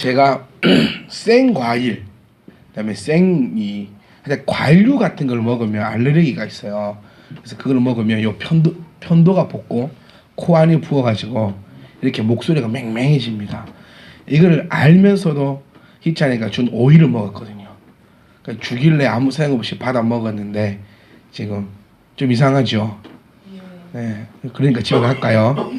제가 생과일, 그다음에 과일류 같은 걸 먹으면 알레르기가 있어요. 그래서 그걸 먹으면 요 편도가 볶고 코 안이 부어가지고 이렇게 목소리가 맹맹해집니다. 이걸 알면서도 희찬이가 준 오이를 먹었거든요. 그러니까 주길래 아무 생각 없이 받아 먹었는데 지금 좀 이상하죠. 네, 그러니까 집에 갈까요?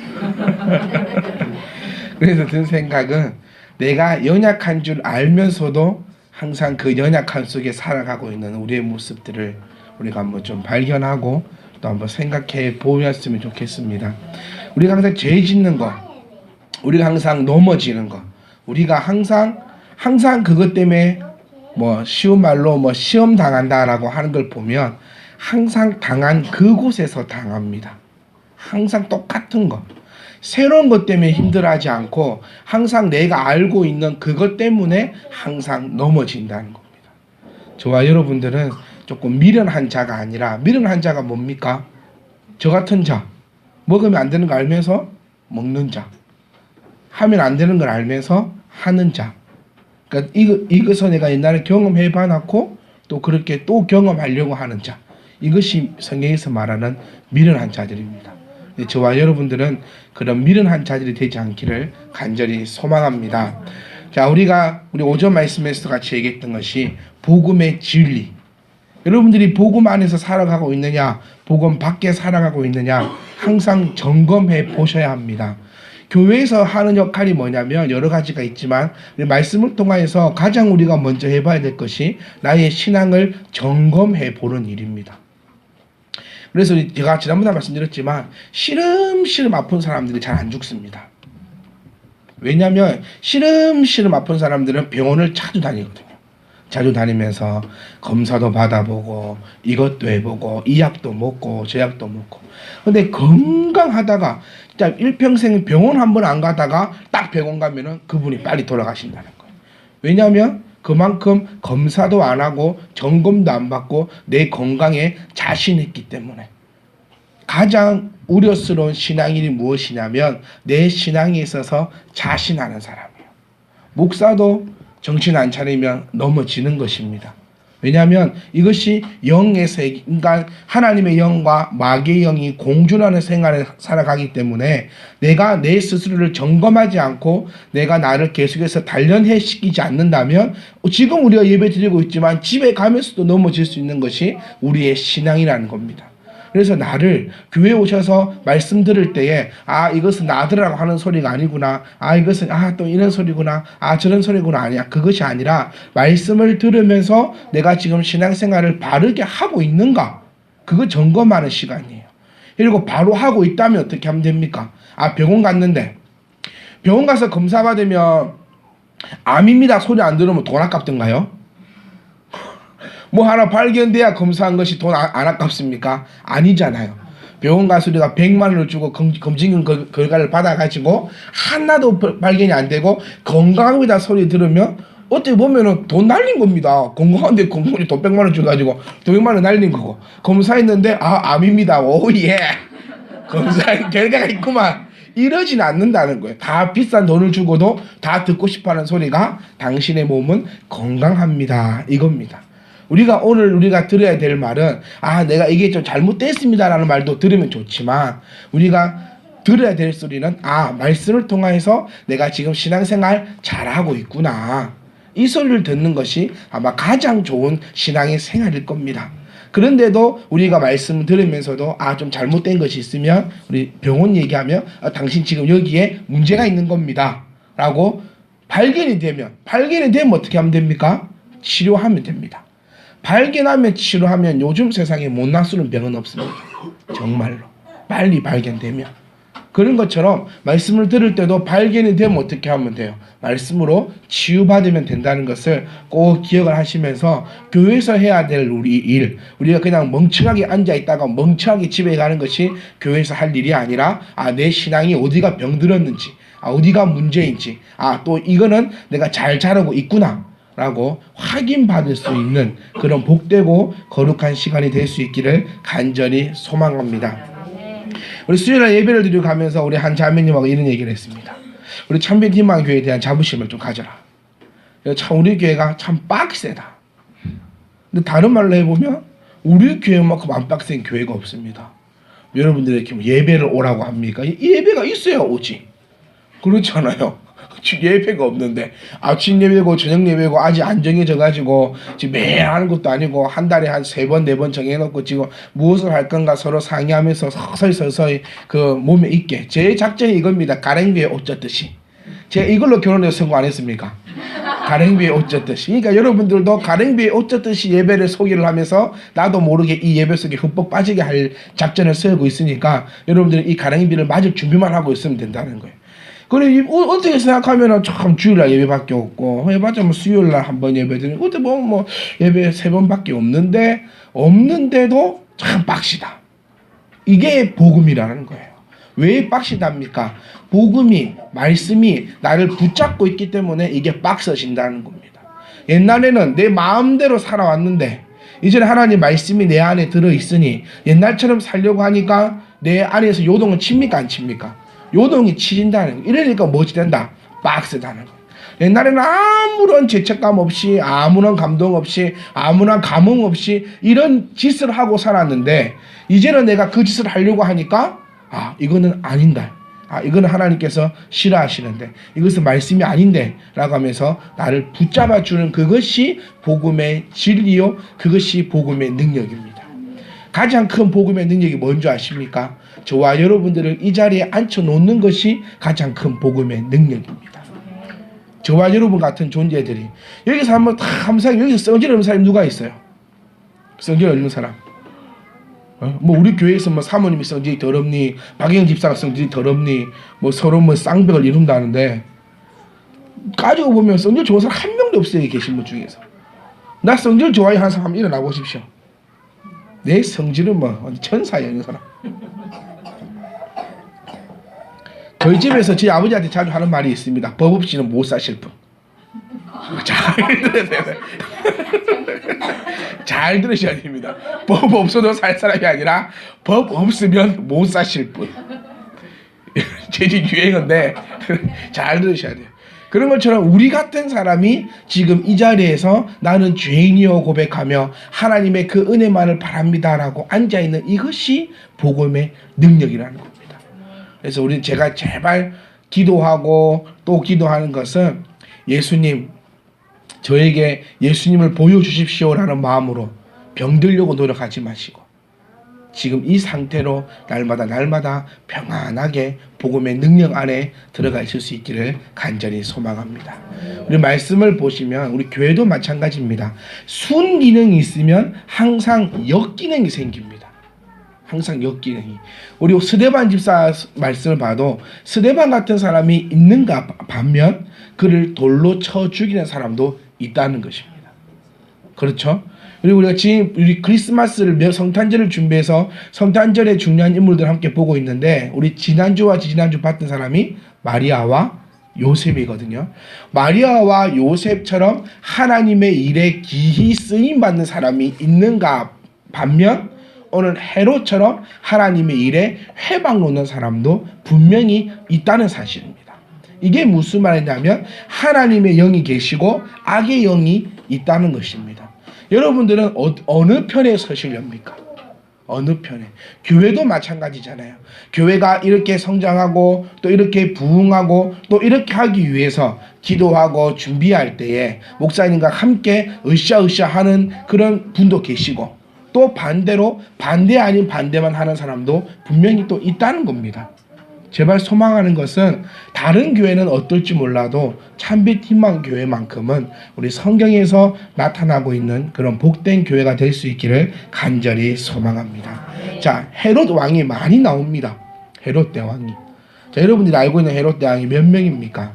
그래서 든 생각은 내가 연약한 줄 알면서도 항상 그 연약한 속에 살아가고 있는 우리의 모습들을 우리가 한번 좀 발견하고 또 한번 생각해 보았으면 좋겠습니다. 우리가 항상 죄 짓는 거, 우리가 항상 넘어지는 거, 우리가 항상 그것 때문에 뭐 쉬운 말로 뭐 시험 당한다라고 하는 걸 보면 항상 당한 그곳에서 당합니다. 항상 똑같은 거. 새로운 것 때문에 힘들어하지 않고 항상 내가 알고 있는 그것 때문에 항상 넘어진다는 겁니다. 저와 여러분들은 조금 미련한 자가 아니라, 미련한 자가 뭡니까? 저 같은 자, 먹으면 안 되는 거 알면서 먹는 자, 하면 안 되는 걸 알면서 하는 자. 그러니까 이것을 내가 옛날에 경험해 봐놓고 또 그렇게 또 경험하려고 하는 자. 이것이 성경에서 말하는 미련한 자들입니다. 저와 여러분들은 그런 미련한 자들이 되지 않기를 간절히 소망합니다. 자, 우리 오전 말씀에서 같이 얘기했던 것이 복음의 진리. 여러분들이 복음 안에서 살아가고 있느냐, 복음 밖에 살아가고 있느냐 항상 점검해 보셔야 합니다. 교회에서 하는 역할이 뭐냐면 여러 가지가 있지만 말씀을 통해서 가장 우리가 먼저 해봐야 될 것이 나의 신앙을 점검해 보는 일입니다. 그래서 제가 지난번에 말씀드렸지만 시름시름 아픈 사람들이 잘 안 죽습니다. 왜냐하면 시름시름 아픈 사람들은 병원을 자주 다니거든요. 자주 다니면서 검사도 받아보고 이것도 해보고 이 약도 먹고 저 약도 먹고. 근데 건강하다가 진짜 일평생 병원 한 번 안 가다가 딱 병원 가면은 그분이 빨리 돌아가신다는 거예요. 왜냐하면 그만큼 검사도 안 하고 점검도 안 받고 내 건강에 자신했기 때문에. 가장 우려스러운 신앙인이 무엇이냐면 내 신앙에 있어서 자신하는 사람이에요. 목사도 정신 안 차리면 넘어지는 것입니다. 왜냐하면 이것이 영에서, 그러니까 하나님의 영과 마귀의 영이 공존하는 생활을 살아가기 때문에 내가 내 스스로를 점검하지 않고 내가 나를 계속해서 단련시키지 않는다면 지금 우리가 예배 드리고 있지만 집에 가면서도 넘어질 수 있는 것이 우리의 신앙이라는 겁니다. 그래서 나를 교회에 오셔서 말씀 들을 때에 이것은 나들으라고 하는 소리가 아니구나, 이것은 또 이런 소리구나, 저런 소리구나, 아니야. 그것이 아니라 말씀을 들으면서 내가 지금 신앙생활을 바르게 하고 있는가, 그거 점검하는 시간이에요. 그리고 바로 하고 있다면 어떻게 하면 됩니까? 병원 갔는데 병원 가서 검사 받으면 암입니다 소리 안 들으면 돈 아깝던가요? 뭐 하나 발견돼야 검사한 것이 돈 안 아깝습니까? 아니잖아요. 병원 가서 우리가 100만 원을 주고 검진 결과를 받아가지고 하나도 발견이 안 되고 건강합니다 소리 들으면 어떻게 보면은 돈 날린 겁니다. 건강한데 건강이 돈 100만 원 줘가지고 200만 원 날린 거고, 검사했는데 암입니다. 오예. 검사 결과가 있구만. 이러진 않는다는 거예요. 다 비싼 돈을 주고도 다 듣고 싶어하는 소리가 당신의 몸은 건강합니다. 이겁니다. 오늘 우리가 들어야 될 말은 내가 이게 좀 잘못됐습니다라는 말도 들으면 좋지만 우리가 들어야 될 소리는 말씀을 통해서 내가 지금 신앙생활 잘하고 있구나. 이 소리를 듣는 것이 아마 가장 좋은 신앙의 생활일 겁니다. 그런데도 우리가 말씀 들으면서도 좀 잘못된 것이 있으면 우리 병원 얘기하면 당신 지금 여기에 문제가 있는 겁니다 라고 발견이 되면 어떻게 하면 됩니까? 치료하면 됩니다. 발견하면 치료하면 요즘 세상에 못 낫는 병은 없습니다. 정말로 빨리 발견되면. 그런 것처럼 말씀을 들을 때도 발견이 되면 어떻게 하면 돼요? 말씀으로 치유받으면 된다는 것을 꼭 기억을 하시면서 교회에서 해야 될 우리가 그냥 멍청하게 앉아있다가 멍청하게 집에 가는 것이 교회에서 할 일이 아니라 내 신앙이 어디가 병들었는지, 어디가 문제인지, 또 이거는 내가 잘 자라고 있구나 라고 확인받을 수 있는 그런 복되고 거룩한 시간이 될 수 있기를 간절히 소망합니다. 우리 수요일날 예배를 드리고 가면서 우리 한 자매님하고 이런 얘기를 했습니다. 우리 참된 희망교회에 대한 자부심을 좀 가져라. 참 우리 교회가 참 빡세다. 근데 다른 말로 해보면 우리 교회만큼 안 빡센 교회가 없습니다. 여러분들이 이렇게 예배를 오라고 합니까? 이 예배가 있어야 오지. 그렇잖아요. 예배가 없는데 아침 예배고 저녁 예배고 아직 안 정해져 가지고 지금 매일 하는 것도 아니고 한 달에 한 3번 4번 정해놓고 지금 무엇을 할 건가 서로 상의하면서 서서히 그 몸에 있게. 제 작전이 이겁니다. 가랭비에 옷 젖듯이. 제가 이걸로 결혼해서 성공 안 했습니까? 가랭비에 옷 젖듯이. 그러니까 여러분들도 가랭비에 옷 젖듯이 예배를 소개를 하면서 나도 모르게 이 예배 속에 흠뻑 빠지게 할 작전을 세우고 있으니까 여러분들은 이 가랭비를 맞을 준비만 하고 있으면 된다는 거예요. 그리고 어떻게 생각하면은 참 주일날 예배밖에 없고 해봤자 뭐 수요일날 한 번 예배 드리고 그때 뭐 예배 3번밖에 없는데도 참 빡시다. 이게 복음이라는 거예요. 왜 빡시답니까? 복음이 말씀이 나를 붙잡고 있기 때문에 이게 빡서진다는 겁니다. 옛날에는 내 마음대로 살아왔는데 이제는 하나님 말씀이 내 안에 들어있으니 옛날처럼 살려고 하니까 내 안에서 요동은 칩니까 안 칩니까? 요동이 치진다는 거예요. 이러니까 뭐지 된다? 빡세다는 거예요. 옛날에는 아무런 죄책감 없이 아무런 감동 없이 아무런 감흥 없이 이런 짓을 하고 살았는데 이제는 내가 그 짓을 하려고 하니까 이거는 아닌다. 이거는 하나님께서 싫어하시는데 이것은 말씀이 아닌데 라고 하면서 나를 붙잡아주는 그것이 복음의 진리요 그것이 복음의 능력입니다. 가장 큰 복음의 능력이 뭔지 아십니까? 저와 여러분들을 이 자리에 앉혀놓는 것이 가장 큰 복음의 능력입니다. 저와 여러분 같은 존재들이 여기서 한번 다 감사하게 여기서 성질 없는 사람이 누가 있어요? 성질 없는 사람. 뭐 우리 교회에서 뭐 사모님이 성질이 더럽니 박영 집사가 성질이 더럽니 뭐 서로 뭐 쌍벽을 이룬다는데 가지고 보면 성질 좋은 사람 한 명도 없어요. 계신 분 중에서. 나 성질 좋아요 하는 사람 한번 일어나 보십시오. 내 성질은 뭐 천사야 이런 사람. 저희 집에서 제 아버지한테 자주 하는 말이 있습니다. 법 없이는 못 사실 분. 잘 들으세요. 잘 들으셔야 됩니다. 법 없어도 살 사람이 아니라 법 없으면 못 사실 분. 제 집 유행인데 잘 들으셔야 돼요. 그런 것처럼 우리 같은 사람이 지금 이 자리에서 나는 죄인이여 고백하며 하나님의 그 은혜만을 바랍니다라고 앉아있는 이것이 복음의 능력이라는 겁니다. 그래서 우리는 제가 제발 기도하고 또 기도하는 것은 예수님 저에게 예수님을 보여주십시오라는 마음으로 병들려고 노력하지 마시고 지금 이 상태로 날마다 평안하게 복음의 능력 안에 들어가 있을 수 있기를 간절히 소망합니다. 우리 말씀을 보시면 우리 교회도 마찬가지입니다. 순기능이 있으면 항상 역기능이 생깁니다. 항상 역기능이. 우리 스데반 집사 말씀을 봐도 스데반 같은 사람이 있는가 반면 그를 돌로 쳐 죽이는 사람도 있다는 것입니다. 그렇죠? 그리고 우리가 지금 우리 크리스마스를 성탄절을 준비해서 성탄절의 중요한 인물들 함께 보고 있는데 우리 지난주와 지난주 봤던 사람이 마리아와 요셉이거든요. 마리아와 요셉처럼 하나님의 일에 기히 쓰임 받는 사람이 있는가 반면 오늘 헤롯처럼 하나님의 일에 회방 놓는 사람도 분명히 있다는 사실입니다. 이게 무슨 말이냐면 하나님의 영이 계시고 악의 영이 있다는 것입니다. 여러분들은 어느 편에 서시렵니까? 어느 편에? 교회도 마찬가지잖아요. 교회가 이렇게 성장하고 또 이렇게 부흥하고 또 이렇게 하기 위해서 기도하고 준비할 때에 목사님과 함께 으쌰으쌰 하는 그런 분도 계시고 또 반대로 반대 아닌 반대만 하는 사람도 분명히 또 있다는 겁니다. 제발 소망하는 것은 다른 교회는 어떨지 몰라도 참빛 희망 교회만큼은 우리 성경에서 나타나고 있는 그런 복된 교회가 될 수 있기를 간절히 소망합니다. 자, 헤롯 왕이 많이 나옵니다. 헤롯 대왕이. 자, 여러분들이 알고 있는 헤롯 대왕이 몇 명입니까?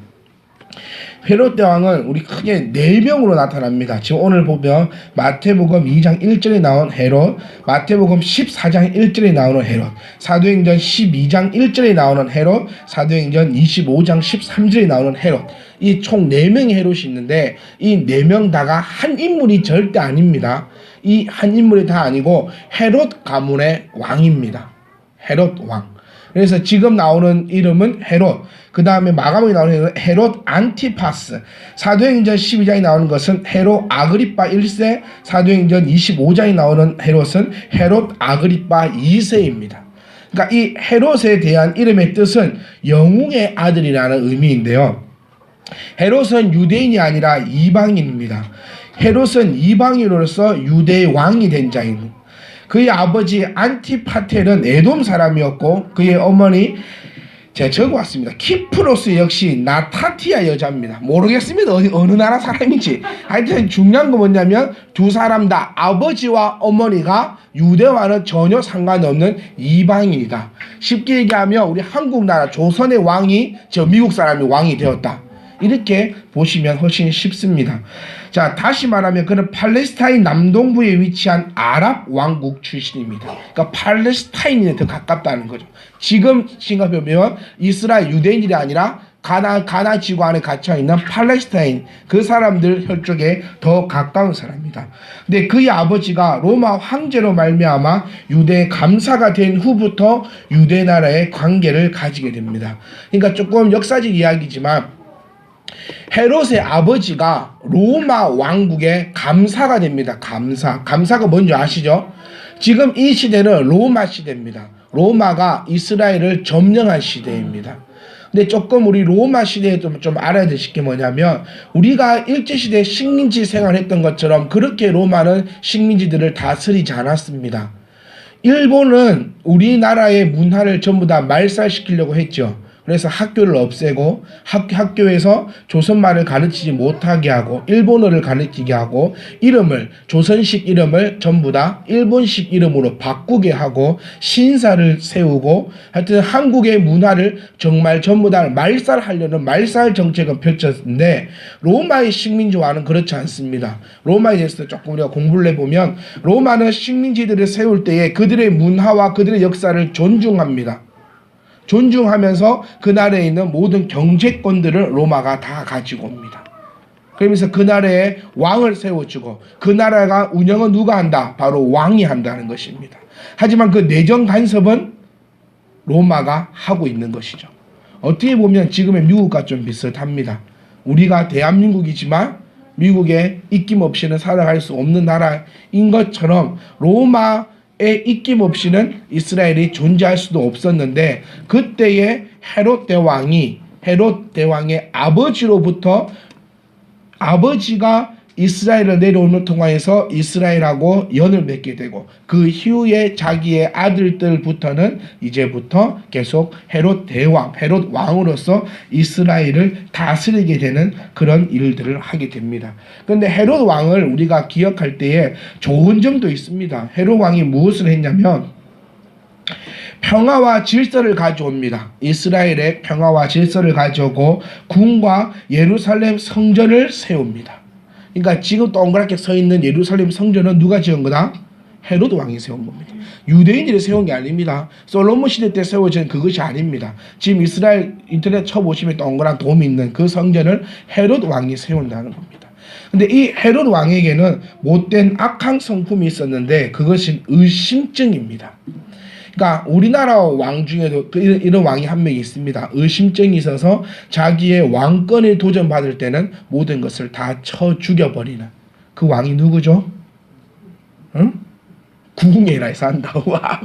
헤롯 대왕은 우리 크게 4명으로 나타납니다. 지금 오늘 보면 마태복음 2장 1절에 나온 헤롯, 마태복음 14장 1절에 나오는 헤롯, 사도행전 12장 1절에 나오는 헤롯, 사도행전 25장 13절에 나오는 헤롯. 이 총 4명의 헤롯이 있는데 이 4명 다가 한 인물이 절대 아닙니다. 이 한 인물이 다 아니고 헤롯 가문의 왕입니다. 헤롯 왕. 그래서 지금 나오는 이름은 헤롯, 그 다음에 마감에 나오는 이름은 헤롯 안티파스, 사도행전 12장에 나오는 것은 헤롯 아그리파 1세, 사도행전 25장에 나오는 헤롯은 헤롯 아그리파 2세입니다. 그러니까 이 헤롯에 대한 이름의 뜻은 영웅의 아들이라는 의미인데요. 헤롯은 유대인이 아니라 이방인입니다. 헤롯은 이방인으로서 유대의 왕이 된 자입니다. 그의 아버지 안티파텔은 에돔 사람이었고 그의 어머니 제가 적어왔습니다. 키프로스 역시 나타티아 여자입니다. 모르겠습니다. 어느 나라 사람인지. 하여튼 중요한 건 뭐냐면 두 사람 다 아버지와 어머니가 유대와는 전혀 상관없는 이방인이다. 쉽게 얘기하면 우리 한국 나라 조선의 왕이 저 미국 사람이 왕이 되었다. 이렇게 보시면 훨씬 쉽습니다. 자, 다시 말하면 그는 팔레스타인 남동부에 위치한 아랍 왕국 출신입니다. 그러니까 팔레스타인에 더 가깝다는 거죠. 지금 생각해보면 이스라엘 유대인들이 아니라 가나 지구 안에 갇혀 있는 팔레스타인 그 사람들 혈족에 더 가까운 사람입니다. 근데 그의 아버지가 로마 황제로 말미암아 유대 감사가 된 후부터 유대 나라의 관계를 가지게 됩니다. 그러니까 조금 역사적 이야기지만 헤롯의 아버지가 로마 왕국의 감사가 됩니다. 감사가 뭔지 아시죠? 지금 이 시대는 로마 시대입니다. 로마가 이스라엘을 점령한 시대입니다. 근데 조금 우리 로마 시대에 좀 알아야 될 게 뭐냐면 우리가 일제시대 식민지 생활했던 것처럼 그렇게 로마는 식민지들을 다스리지 않았습니다. 일본은 우리나라의 문화를 전부 다 말살시키려고 했죠. 그래서 학교를 없애고 학교에서 조선말을 가르치지 못하게 하고 일본어를 가르치게 하고 이름을 조선식 이름을 전부 다 일본식 이름으로 바꾸게 하고 신사를 세우고 하여튼 한국의 문화를 정말 전부 다 말살하려는 말살 정책을 펼쳤는데 로마의 식민지와는 그렇지 않습니다. 로마에 대해서 조금 우리가 공부를 해보면 로마는 식민지들을 세울 때에 그들의 문화와 그들의 역사를 존중합니다. 존중하면서 그 나라에 있는 모든 경제권들을 로마가 다 가지고 옵니다. 그러면서 그 나라에 왕을 세워주고 그 나라가 운영은 누가 한다? 바로 왕이 한다는 것입니다. 하지만 그 내정 간섭은 로마가 하고 있는 것이죠. 어떻게 보면 지금의 미국과 좀 비슷합니다. 우리가 대한민국이지만 미국에 입김 없이는 살아갈 수 없는 나라인 것처럼 로마 입김 없이는 이스라엘이 존재할 수도 없었는데 그때의 헤롯 대왕의 아버지로부터 아버지가 이스라엘을 내려오는 통하여서 이스라엘하고 연을 맺게 되고 그 이후에 자기의 아들들부터는 이제부터 계속 헤롯 왕으로서 이스라엘을 다스리게 되는 그런 일들을 하게 됩니다. 그런데 헤롯 왕을 우리가 기억할 때에 좋은 점도 있습니다. 헤롯 왕이 무엇을 했냐면 평화와 질서를 가져옵니다. 이스라엘의 평화와 질서를 가져오고 궁과 예루살렘 성전을 세웁니다. 그러니까 지금 동그랗게 서 있는 예루살렘 성전은 누가 지은 거다? 헤롯 왕이 세운 겁니다. 유대인들이 세운 게 아닙니다. 솔로몬 시대 때 세워진 그것이 아닙니다. 지금 이스라엘 인터넷 쳐보시면 동그란 돔이 있는 그 성전을 헤롯 왕이 세운다는 겁니다. 근데 이 헤롯 왕에게는 못된 악한 성품이 있었는데 그것은 의심증입니다. 그러니까 우리나라 왕 중에도 이런 왕이 한 명 있습니다. 의심증이 있어서 자기의 왕권을 도전받을 때는 모든 것을 다 쳐 죽여버리는 그 왕이 누구죠? 응? 궁예라에서 한다. 와,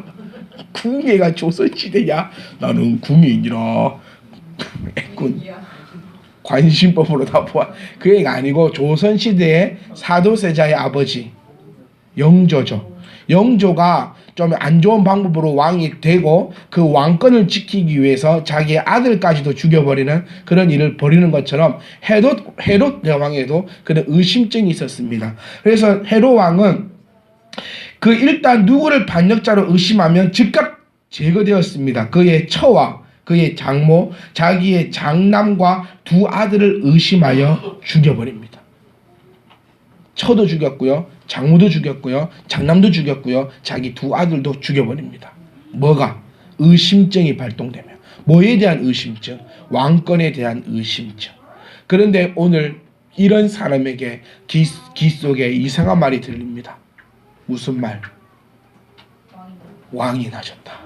궁예가 조선시대냐? 나는 궁예인이라 관심법으로 다 보아. 그 얘기가 아니고 조선시대의 사도세자의 아버지 영조죠. 영조가 좀 안 좋은 방법으로 왕이 되고 그 왕권을 지키기 위해서 자기의 아들까지도 죽여버리는 그런 일을 벌이는 것처럼 헤롯 대왕에도 그런 의심증이 있었습니다. 그래서 헤롯 왕은 그 일단 누구를 반역자로 의심하면 즉각 제거되었습니다. 그의 처와 그의 장모, 자기의 장남과 두 아들을 의심하여 죽여버립니다. 처도 죽였고요, 장모도 죽였고요, 장남도 죽였고요, 자기 두 아들도 죽여버립니다. 뭐가? 의심증이 발동되며. 뭐에 대한 의심증? 왕권에 대한 의심증. 그런데 오늘 이런 사람에게 귀 속에 이상한 말이 들립니다. 무슨 말? 왕이 나셨다.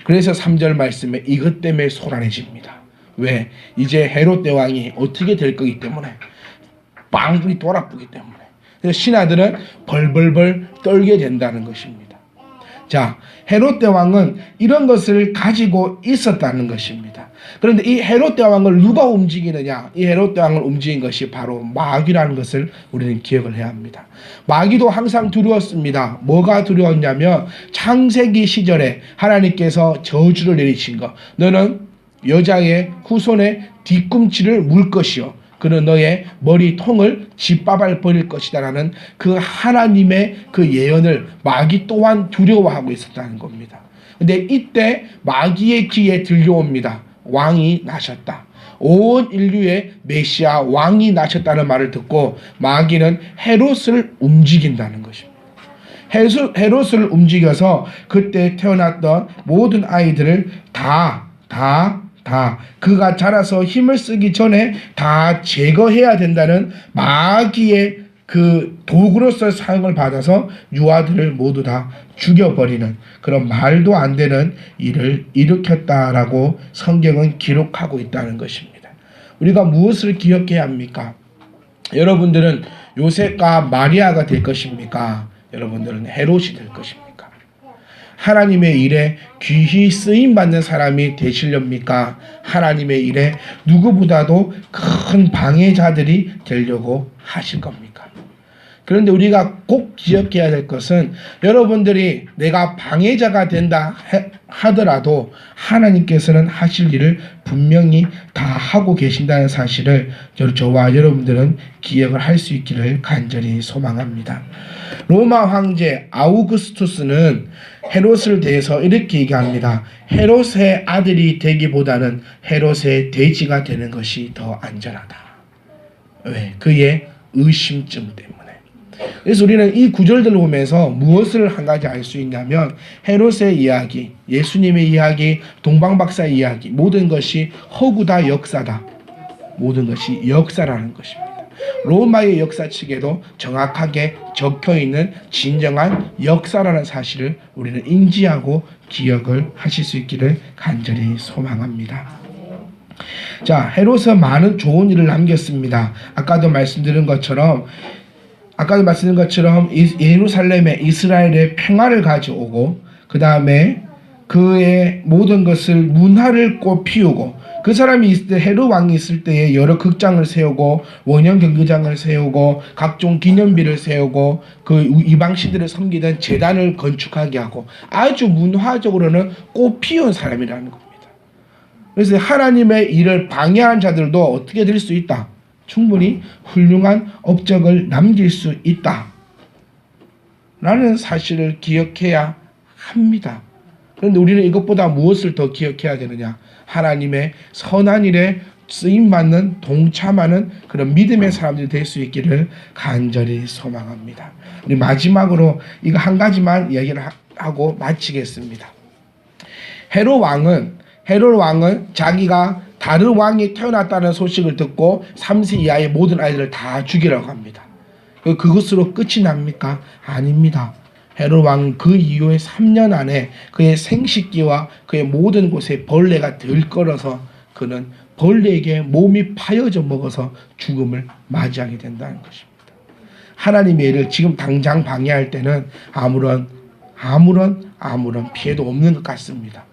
그래서 3절 말씀에 이것 때문에 소란해집니다. 왜? 이제 헤롯 대왕이 어떻게 될 거기 때문에, 빵불이 돌아쁘기 때문에. 그래서 신하들은 벌벌벌 떨게 된다는 것입니다. 자, 헤롯 대왕은 이런 것을 가지고 있었다는 것입니다. 그런데 이 헤롯 대왕을 누가 움직이느냐? 이 헤롯 대왕을 움직인 것이 바로 마귀라는 것을 우리는 기억을 해야 합니다. 마귀도 항상 두려웠습니다. 뭐가 두려웠냐면 창세기 시절에 하나님께서 저주를 내리신 것. 너는 여자의 후손의 뒤꿈치를 물 것이요, 그는 너의 머리통을 짓밟아 버릴 것이다 라는 그 하나님의 그 예언을 마귀 또한 두려워하고 있었다는 겁니다. 근데 이때 마귀의 귀에 들려옵니다. 왕이 나셨다. 온 인류의 메시아 왕이 나셨다는 말을 듣고 마귀는 헤롯을 움직인다는 것입니다. 헤롯을 움직여서 그때 태어났던 모든 아이들을 다 그가 자라서 힘을 쓰기 전에 다 제거해야 된다는 마귀의 그 도구로서 사용을 받아서 유아들을 모두 다 죽여버리는 그런 말도 안 되는 일을 일으켰다라고 성경은 기록하고 있다는 것입니다. 우리가 무엇을 기억해야 합니까? 여러분들은 요셉과 마리아가 될 것입니까? 여러분들은 헤롯이 될 것입니까? 하나님의 일에 귀히 쓰임받는 사람이 되시렵니까? 하나님의 일에 누구보다도 큰 방해자들이 되려고 하실 겁니까? 그런데 우리가 꼭 기억해야 될 것은, 여러분들이 내가 방해자가 된다 하더라도 하나님께서는 하실 일을 분명히 다 하고 계신다는 사실을 저와 여러분들은 기억을 할 수 있기를 간절히 소망합니다. 로마 황제 아우구스투스는 헤롯을 대해서 이렇게 얘기합니다. 헤롯의 아들이 되기보다는 헤롯의 돼지가 되는 것이 더 안전하다. 왜? 그의 의심증 때문에. 그래서 우리는 이 구절들을 보면서 무엇을 한 가지 알 수 있냐면, 헤롯의 이야기, 예수님의 이야기, 동방박사의 이야기, 모든 것이 허구다, 역사다. 모든 것이 역사라는 것입니다. 로마의 역사책에도 정확하게 적혀있는 진정한 역사라는 사실을 우리는 인지하고 기억을 하실 수 있기를 간절히 소망합니다. 자, 헤롯은 많은 좋은 일을 남겼습니다. 아까도 말씀드린 것처럼 예루살렘에 이스라엘의 평화를 가져오고, 그 다음에 그의 모든 것을 문화를 꽃피우고, 그 사람이 있을 때, 헤롯 왕이 있을 때에 여러 극장을 세우고 원형 경기장을 세우고 각종 기념비를 세우고 그 이방신들을 섬기던 제단을 건축하게 하고 아주 문화적으로는 꽃피운 사람이라는 겁니다. 그래서 하나님의 일을 방해한 자들도 어떻게 될 수 있다? 충분히 훌륭한 업적을 남길 수 있다 라는 사실을 기억해야 합니다. 그런데 우리는 이것보다 무엇을 더 기억해야 되느냐? 하나님의 선한 일에 쓰임받는, 동참하는 그런 믿음의 사람들이 될 수 있기를 간절히 소망합니다. 우리 마지막으로 이거 한 가지만 이야기를 하고 마치겠습니다. 헤롯 왕은 자기가 다른 왕이 태어났다는 소식을 듣고 3세 이하의 모든 아이들을 다 죽이라고 합니다. 그것으로 끝이 납니까? 아닙니다. 헤롯 왕은 그 이후에 3년 안에 그의 생식기와 그의 모든 곳에 벌레가 들끓어서 그는 벌레에게 몸이 파여져 먹어서 죽음을 맞이하게 된다는 것입니다. 하나님의 일을 지금 당장 방해할 때는 아무런 피해도 없는 것 같습니다.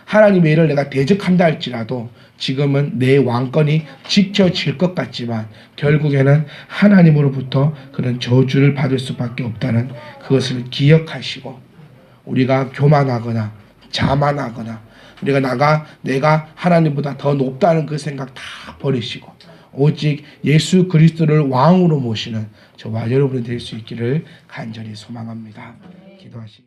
하나님의 일을 내가 대적한다 할지라도 지금은 내 왕권이 지켜질 것 같지만 결국에는 하나님으로부터 그런 저주를 받을 수밖에 없다는 그것을 기억하시고, 우리가 교만하거나 자만하거나 내가 하나님보다 더 높다는 그 생각 다 버리시고 오직 예수 그리스도를 왕으로 모시는 저와 여러분이 될 수 있기를 간절히 소망합니다. 기도하시기